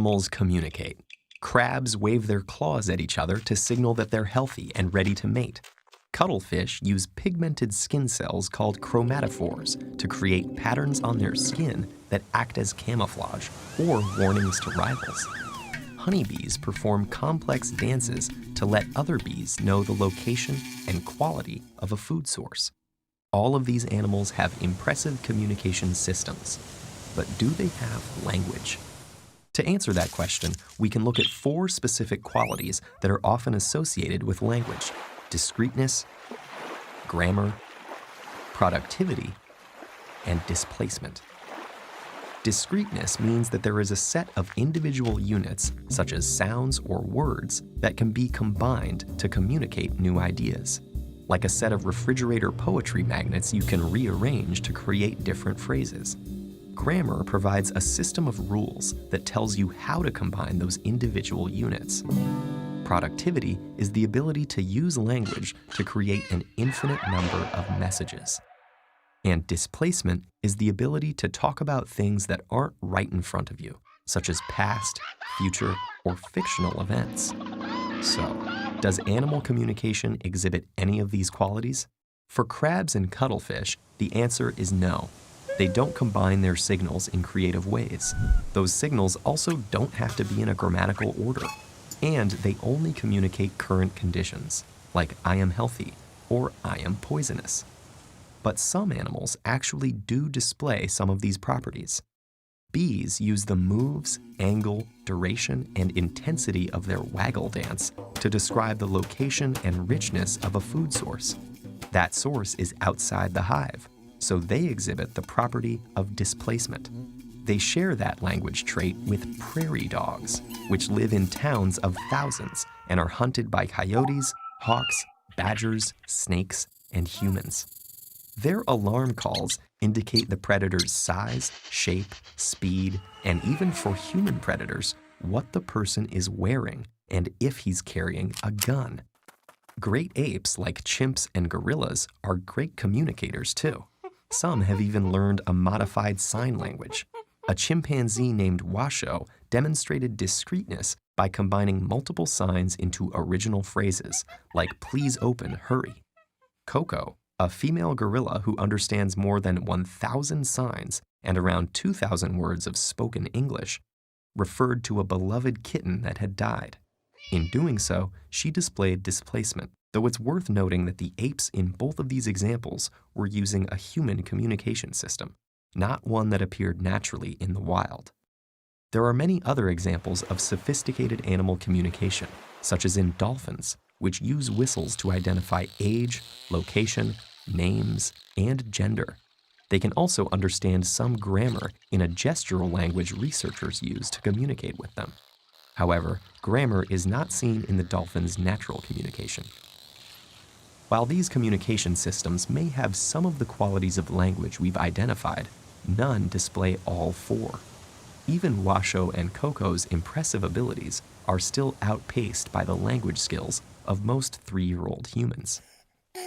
animals communicate? Crabs wave their claws at each other to signal that they're healthy and ready to mate. Cuttlefish use pigmented skin cells called chromatophores to create patterns on their skin that act as camouflage or warnings to rivals. Honeybees perform complex dances to let other bees know the location and quality of a food source. All of these animals have impressive communication systems, but do they have language? To answer that question, we can look at 4 specific qualities that are often associated with language: discreteness, grammar, productivity, and displacement. Discreteness means that there is a set of individual units, such as sounds or words, that can be combined to communicate new ideas. Like a set of refrigerator poetry magnets you can rearrange to create different phrases. Grammar provides a system of rules that tells you how to combine those individual units. Productivity is the ability to use language to create an infinite number of messages. And displacement is the ability to talk about things that aren't right in front of you, such as past, future, or fictional events. So, does animal communication exhibit any of these qualities? For crabs and cuttlefish, the answer is no. They don't combine their signals in creative ways. Those signals also don't have to be in a grammatical order. And they only communicate current conditions, like I am healthy or I am poisonous. But some animals actually do display some of these properties. Bees use the moves, angle, duration, and intensity of their waggle dance to describe the location and richness of a food source. That source is outside the hive, so they exhibit the property of displacement. They share that language trait with prairie dogs, which live in towns of thousands and are hunted by coyotes, hawks, badgers, snakes, and humans. Their alarm calls indicate the predator's size, shape, speed, and even for human predators, what the person is wearing and if he's carrying a gun. Great apes like chimps and gorillas are great communicators too. Some have even learned a modified sign language. A chimpanzee named Washoe demonstrated discreteness by combining multiple signs into original phrases, like please open, hurry. Coco, a female gorilla who understands more than 1,000 signs and around 2,000 words of spoken English, referred to a beloved kitten that had died. In doing so, she displayed displacement, though it's worth noting that the apes in both of these examples were using a human communication system, not one that appeared naturally in the wild. There are many other examples of sophisticated animal communication, such as in dolphins, which use whistles to identify age, location, names, and gender. They can also understand some grammar in a gestural language researchers use to communicate with them. However, grammar is not seen in the dolphin's natural communication. While these communication systems may have some of the qualities of language we've identified, none display all 4. Even Washoe and Coco's impressive abilities are still outpaced by the language skills of most 3-year-old humans.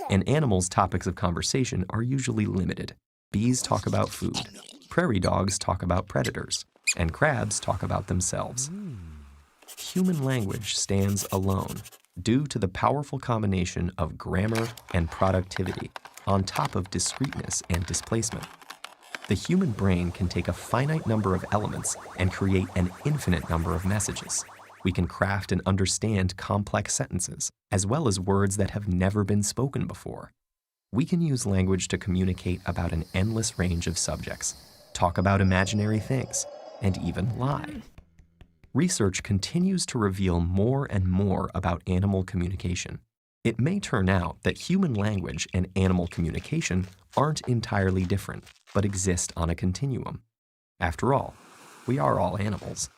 And animals' topics of conversation are usually limited. Bees talk about food, prairie dogs talk about predators, and crabs talk about themselves. Human language stands alone due to the powerful combination of grammar and productivity on top of discreteness and displacement. The human brain can take a finite number of elements and create an infinite number of messages. We can craft and understand complex sentences, as well as words that have never been spoken before. We can use language to communicate about an endless range of subjects, talk about imaginary things, and even lie. Research continues to reveal more and more about animal communication. It may turn out that human language and animal communication aren't entirely different, but exist on a continuum. After all, we are all animals.